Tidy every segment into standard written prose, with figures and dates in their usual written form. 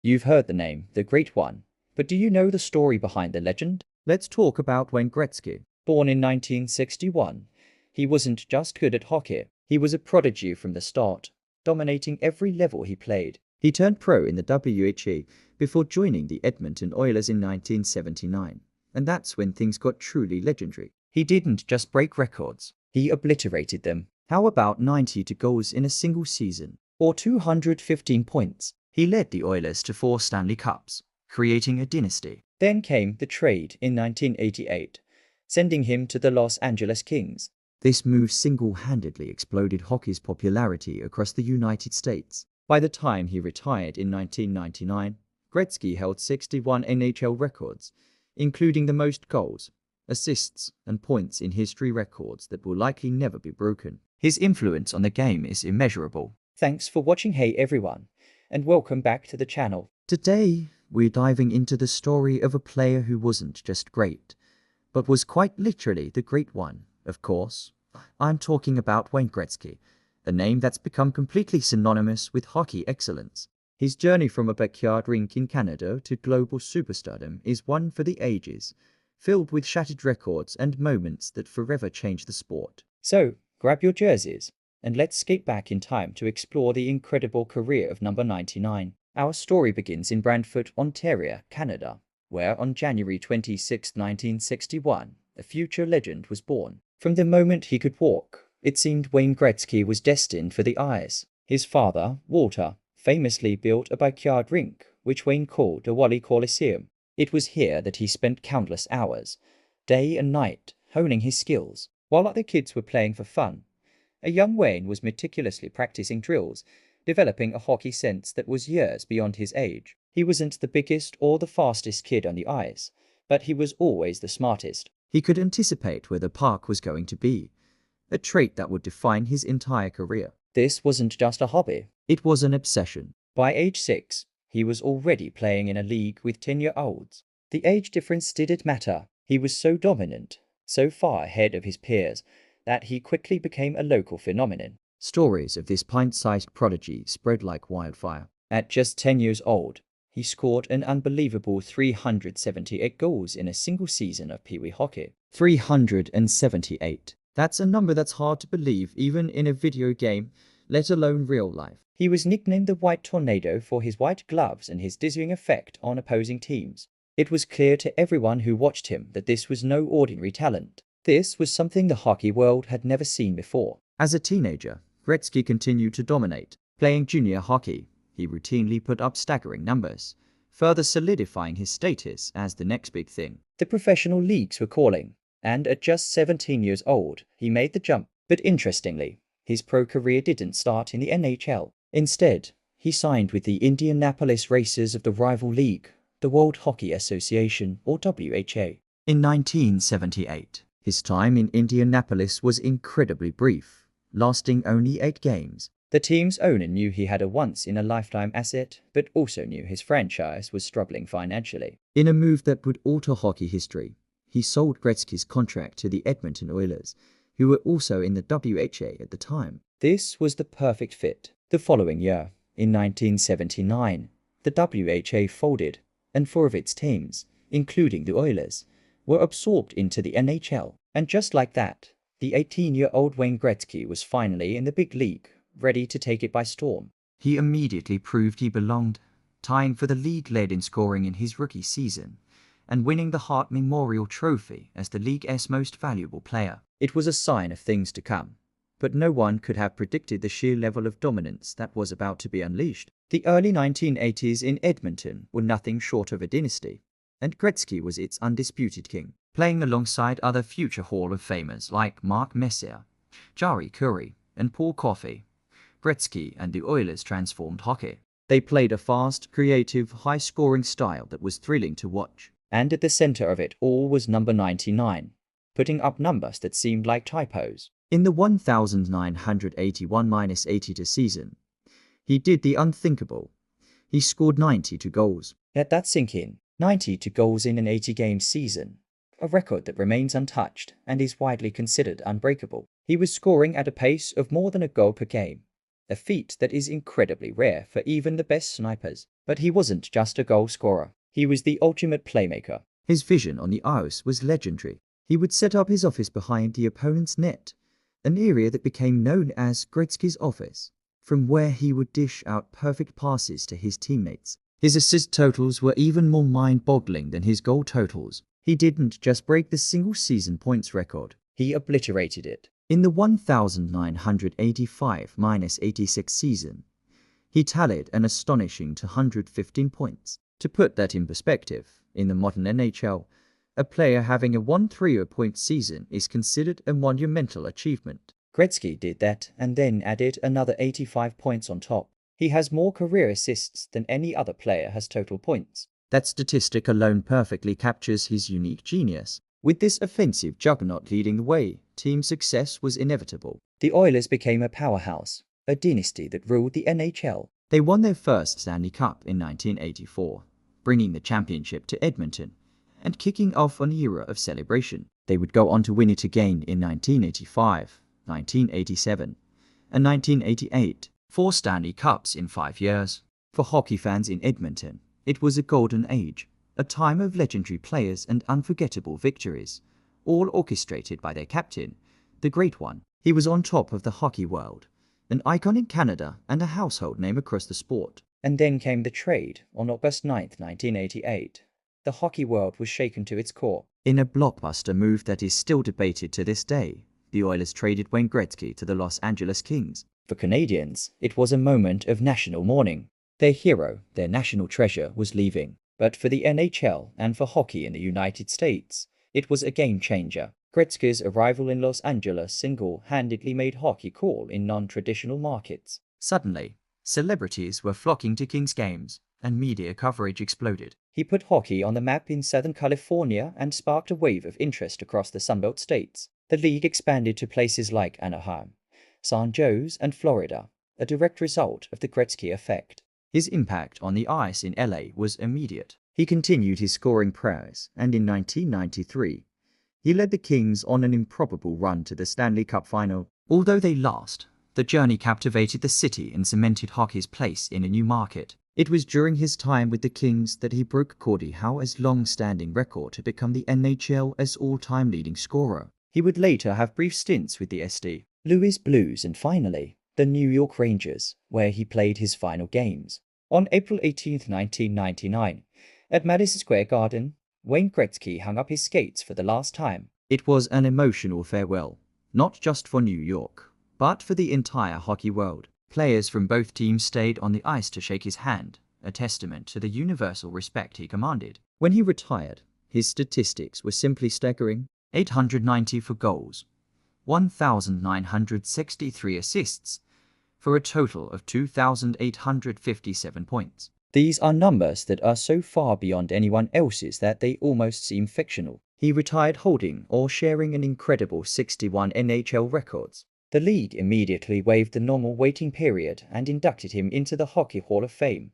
You've heard the name, the Great One. But do you know the story behind the legend? Let's talk about Wayne Gretzky. Born in 1961, he wasn't just good at hockey, he was a prodigy from the start, dominating every level he played. He turned pro in the WHA before joining the Edmonton Oilers in 1979, and that's when things got truly legendary. He didn't just break records, he obliterated them. How about 92 goals in a single season, or 215 points? He led the Oilers to 4 Stanley Cups, creating a dynasty. Then came the trade in 1988, sending him to the Los Angeles Kings. This move single-handedly exploded hockey's popularity across the United States. By the time he retired in 1999, Gretzky held 61 NHL records, including the most goals, assists, and points in history, records that will likely never be broken. His influence on the game is immeasurable. Thanks for watching. Hey everyone, and welcome back to the channel. Today, we're diving into the story of a player who wasn't just great, but was quite literally the Great One. Of course, I'm talking about Wayne Gretzky, a name that's become completely synonymous with hockey excellence. His journey from a backyard rink in Canada to global superstardom is one for the ages, filled with shattered records and moments that forever changed the sport. So, grab your jerseys, and let's skate back in time to explore the incredible career of number 99. Our story begins in Brantford, Ontario, Canada, where on January 26, 1961, a future legend was born. From the moment he could walk, it seemed Wayne Gretzky was destined for the ice. His father, Walter, famously built a backyard rink, which Wayne called the Wally Coliseum. It was here that he spent countless hours, day and night, honing his skills. While other kids were playing for fun, a young Wayne was meticulously practicing drills, developing a hockey sense that was years beyond his age. He wasn't the biggest or the fastest kid on the ice, but he was always the smartest. He could anticipate where the puck was going to be, a trait that would define his entire career. This wasn't just a hobby, it was an obsession. By age 6, he was already playing in a league with 10-year-olds. The age difference didn't matter. He was so dominant, so far ahead of his peers, that he quickly became a local phenomenon. Stories of this pint-sized prodigy spread like wildfire. At just 10 years old, he scored an unbelievable 378 goals in a single season of Pee Wee hockey. 378. That's a number that's hard to believe even in a video game, let alone real life. He was nicknamed the White Tornado for his white gloves and his dizzying effect on opposing teams. It was clear to everyone who watched him that this was no ordinary talent. This was something the hockey world had never seen before. As a teenager, Gretzky continued to dominate. Playing junior hockey, he routinely put up staggering numbers, further solidifying his status as the next big thing. The professional leagues were calling, and at just 17 years old, he made the jump. But interestingly, his pro career didn't start in the NHL. Instead, he signed with the Indianapolis Racers of the rival league, the World Hockey Association, or WHA. In 1978, his time in Indianapolis was incredibly brief, lasting only 8 games. The team's owner knew he had a once-in-a-lifetime asset, but also knew his franchise was struggling financially. In a move that would alter hockey history, he sold Gretzky's contract to the Edmonton Oilers, who were also in the WHA at the time. This was the perfect fit. The following year, in 1979, the WHA folded, and 4 of its teams, including the Oilers, were absorbed into the NHL. And just like that, the 18-year-old Wayne Gretzky was finally in the big league, ready to take it by storm. He immediately proved he belonged, tying for the league lead in scoring in his rookie season, and winning the Hart Memorial Trophy as the league's most valuable player. It was a sign of things to come, but no one could have predicted the sheer level of dominance that was about to be unleashed. The early 1980s in Edmonton were nothing short of a dynasty, and Gretzky was its undisputed king. Playing alongside other future Hall of Famers like Mark Messier, Jari Kurri, and Paul Coffey, Gretzky and the Oilers transformed hockey. They played a fast, creative, high-scoring style that was thrilling to watch. And at the center of it all was number 99, putting up numbers that seemed like typos. In the 1981-82 season, he did the unthinkable. He scored 92 goals. Let that sink in. 92 goals in an 80-game season, a record that remains untouched and is widely considered unbreakable. He was scoring at a pace of more than a goal per game, a feat that is incredibly rare for even the best snipers. But he wasn't just a goal scorer. He was the ultimate playmaker. His vision on the ice was legendary. He would set up his office behind the opponent's net, an area that became known as Gretzky's office, from where he would dish out perfect passes to his teammates. His assist totals were even more mind-boggling than his goal totals. He didn't just break the single-season points record, he obliterated it. In the 1985-86 season, he tallied an astonishing 215 points. To put that in perspective, in the modern NHL, a player having a 130-point season is considered a monumental achievement. Gretzky did that and then added another 85 points on top. He has more career assists than any other player has total points. That statistic alone perfectly captures his unique genius. With this offensive juggernaut leading the way, team success was inevitable. The Oilers became a powerhouse, a dynasty that ruled the NHL. They won their first Stanley Cup in 1984, bringing the championship to Edmonton and kicking off an era of celebration. They would go on to win it again in 1985, 1987, and 1988. 4 Stanley Cups in 5 years. For hockey fans in Edmonton, it was a golden age, a time of legendary players and unforgettable victories, all orchestrated by their captain, the Great One. He was on top of the hockey world, an icon in Canada and a household name across the sport. And then came the trade on August 9, 1988. The hockey world was shaken to its core. In a blockbuster move that is still debated to this day, the Oilers traded Wayne Gretzky to the Los Angeles Kings. For Canadians, it was a moment of national mourning. Their hero, their national treasure, was leaving. But for the NHL and for hockey in the United States, it was a game-changer. Gretzky's arrival in Los Angeles single-handedly made hockey cool in non-traditional markets. Suddenly, celebrities were flocking to Kings games, and media coverage exploded. He put hockey on the map in Southern California and sparked a wave of interest across the Sunbelt states. The league expanded to places like Anaheim, San Jose, and Florida, a direct result of the Gretzky effect. His impact on the ice in LA was immediate. He continued his scoring prowess, and in 1993, he led the Kings on an improbable run to the Stanley Cup final. Although they lost, the journey captivated the city and cemented hockey's place in a new market. It was during his time with the Kings that he broke Gordie Howe's long-standing record to become the NHL's all-time leading scorer. He would later have brief stints with the St. Louis Blues and finally, the New York Rangers, where he played his final games. On April 18, 1999, at Madison Square Garden, Wayne Gretzky hung up his skates for the last time. It was an emotional farewell, not just for New York, but for the entire hockey world. Players from both teams stayed on the ice to shake his hand, a testament to the universal respect he commanded. When he retired, his statistics were simply staggering: 894 goals, 1,963 assists, for a total of 2,857 points. These are numbers that are so far beyond anyone else's that they almost seem fictional. He retired holding or sharing an incredible 61 NHL records. The league immediately waived the normal waiting period and inducted him into the Hockey Hall of Fame,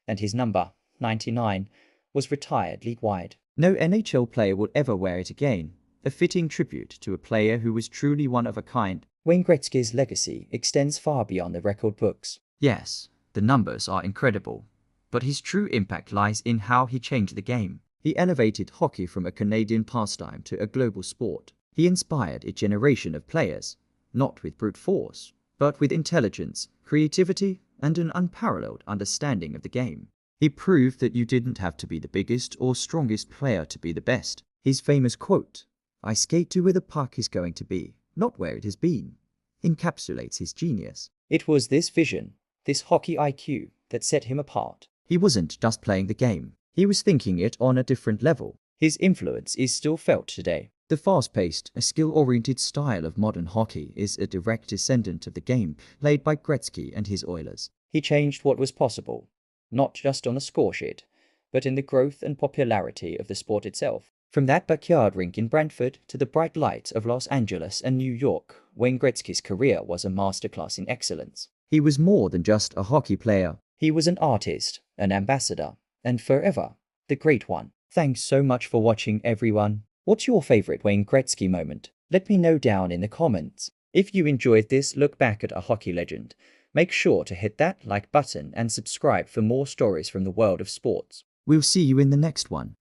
and his number, 99, was retired league-wide. No NHL player would ever wear it again, a fitting tribute to a player who was truly one of a kind. Wayne Gretzky's legacy extends far beyond the record books. Yes, the numbers are incredible, but his true impact lies in how he changed the game. He elevated hockey from a Canadian pastime to a global sport. He inspired a generation of players, not with brute force, but with intelligence, creativity, and an unparalleled understanding of the game. He proved that you didn't have to be the biggest or strongest player to be the best. His famous quote, "I skate to where the puck is going to be, not where it has been," encapsulates his genius. It was this vision, this hockey IQ, that set him apart. He wasn't just playing the game, he was thinking it on a different level. His influence is still felt today. The fast-paced, skill-oriented style of modern hockey is a direct descendant of the game played by Gretzky and his Oilers. He changed what was possible, not just on a score sheet, but in the growth and popularity of the sport itself. From that backyard rink in Brantford to the bright lights of Los Angeles and New York, Wayne Gretzky's career was a masterclass in excellence. He was more than just a hockey player. He was an artist, an ambassador, and forever, the Great One. Thanks so much for watching, everyone. What's your favorite Wayne Gretzky moment? Let me know down in the comments. If you enjoyed this look back at a hockey legend, Make sure to hit that like button and subscribe for more stories from the world of sports. We'll see you in the next one.